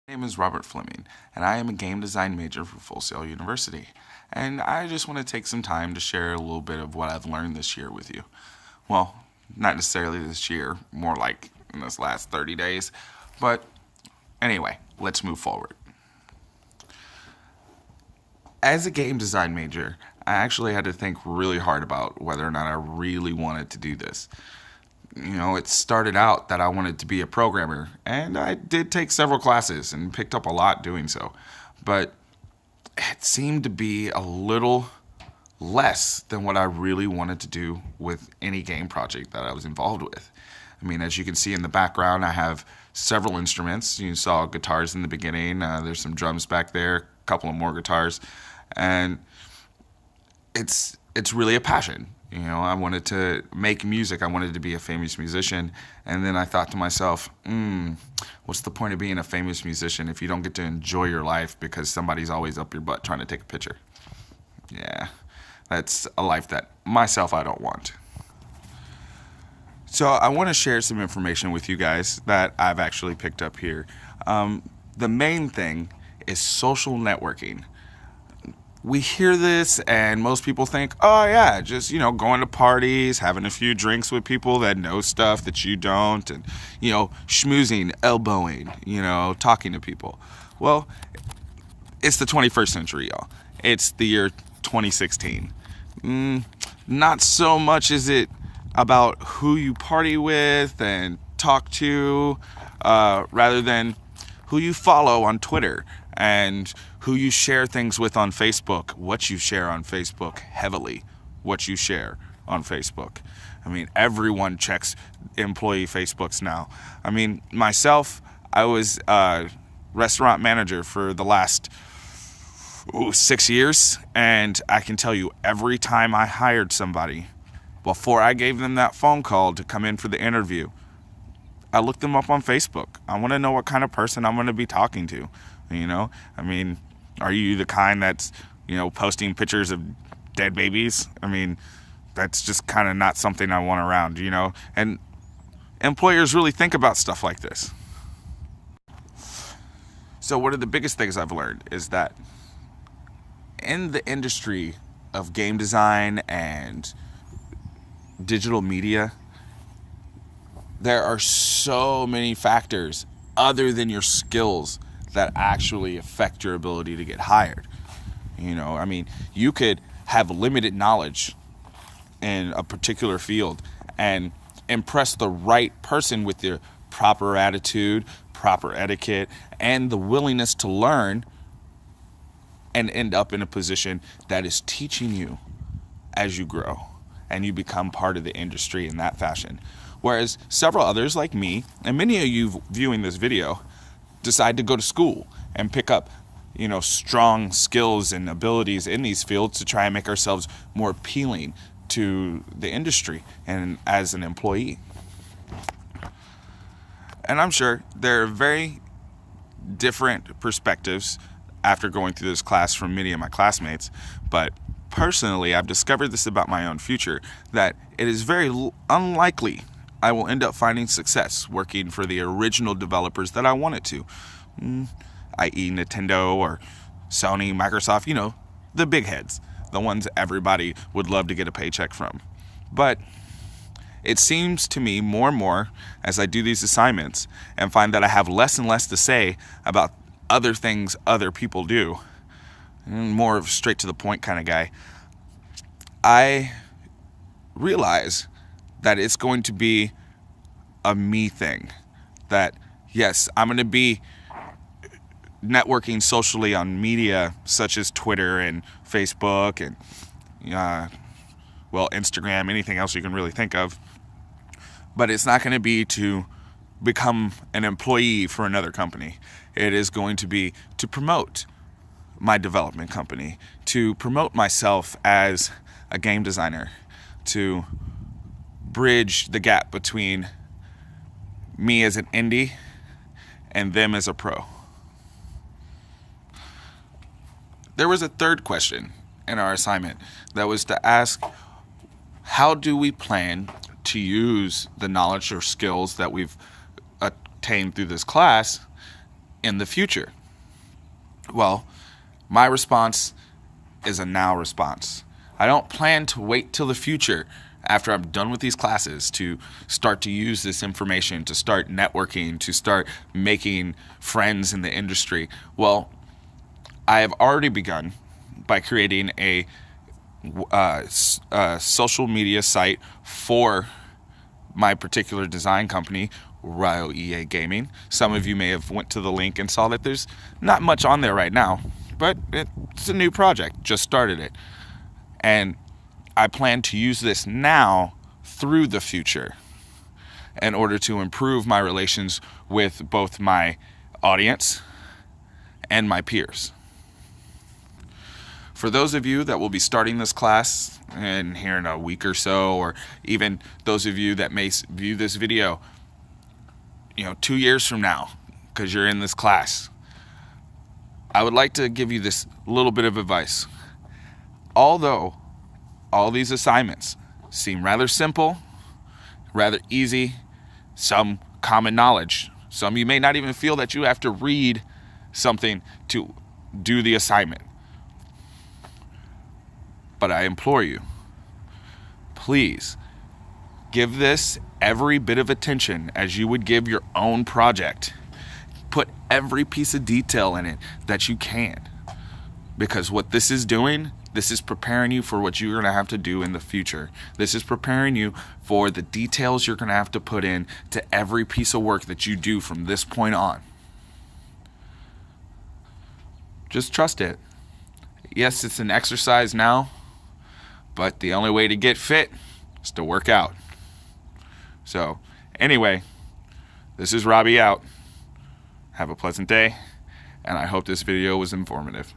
My name is Robert Fleming, and I am a game design major from Full Sail University. And I just want to take some time to share a little bit of what I've learned this year with you. Well, not necessarily this year, more like in this last 30 days. But anyway, let's move forward. As a game design major, I actually had to think really hard about whether or not I really wanted to do this. It started out that I wanted to be a programmer, and I did take several classes and picked up a lot doing so. But it seemed to be a little less than what I really wanted to do with any game project that I was involved with. As you can see in the background, I have several instruments. You saw guitars in the beginning. There's some drums back there, a couple of more guitars, and it's really a passion. I wanted to make music. I wanted to be a famous musician. And then I thought to myself, what's the point of being a famous musician if you don't get to enjoy your life because somebody's always up your butt trying to take a picture? Yeah, that's a life that myself I don't want. So I want to share some information with you guys that I've actually picked up here. The main thing is social networking. We hear this and most people think, oh yeah, just, going to parties, having a few drinks with people that know stuff that you don't, and, schmoozing, elbowing, talking to people. Well, it's the 21st century, y'all. It's the year 2016. Not so much is it about who you party with and talk to, rather than who you follow on Twitter and who you share things with on Facebook, what you share on Facebook, heavily what you share on Facebook. Everyone checks employee Facebooks now. Myself, I was a restaurant manager for the last 6 years, and I can tell you every time I hired somebody, before I gave them that phone call to come in for the interview, I looked them up on Facebook. I want to know what kind of person I'm going to be talking to. Are you the kind that's, posting pictures of dead babies? That's just kind of not something I want around, And employers really think about stuff like this. So one of the biggest things I've learned is that in the industry of game design and digital media, there are so many factors other than your skills that actually affect your ability to get hired. You could have limited knowledge in a particular field and impress the right person with your proper attitude, proper etiquette, and the willingness to learn, and end up in a position that is teaching you as you grow and you become part of the industry in that fashion. Whereas several others like me, and many of you viewing this video, decide to go to school and pick up, strong skills and abilities in these fields to try and make ourselves more appealing to the industry and as an employee. And I'm sure there are very different perspectives after going through this class from many of my classmates, but personally, I've discovered this about my own future, that it is very unlikely I will end up finding success working for the original developers that I wanted to, i.e. Nintendo or Sony, Microsoft, the big heads, the ones everybody would love to get a paycheck from. But it seems to me more and more as I do these assignments and find that I have less and less to say about other things other people do, more of a straight to the point kind of guy, I realize that it's going to be a me thing. That, yes, I'm going to be networking socially on media such as Twitter and Facebook and, Instagram, anything else you can really think of. But it's not going to be to become an employee for another company. It is going to be to promote my development company, to promote myself as a game designer, to bridge the gap between me as an indie and them as a pro. There was a third question in our assignment that was to ask, how do we plan to use the knowledge or skills that we've attained through this class in the future? Well, my response is a now response. I don't plan to wait till the future after I'm done with these classes to start to use this information, to start networking, to start making friends in the industry. Well, I have already begun by creating a social media site for my particular design company, Ryo EA Gaming. Some of you may have went to the link and saw that there's not much on there right now, but it's a new project, just started it. And I plan to use this now through the future in order to improve my relations with both my audience and my peers. For those of you that will be starting this class in here in a week or so, or even those of you that may view this video, 2 years from now, because you're in this class, I would like to give you this little bit of advice. Although all these assignments seem rather simple, rather easy, some common knowledge, some you may not even feel that you have to read something to do the assignment. But I implore you, please give this every bit of attention as you would give your own project. Put every piece of detail in it that you can. Because what this is doing, this is preparing you for what you're going to have to do in the future. This is preparing you for the details you're going to have to put in to every piece of work that you do from this point on. Just trust it. Yes, it's an exercise now, but the only way to get fit is to work out. So, anyway, this is Robbie out. Have a pleasant day, and I hope this video was informative.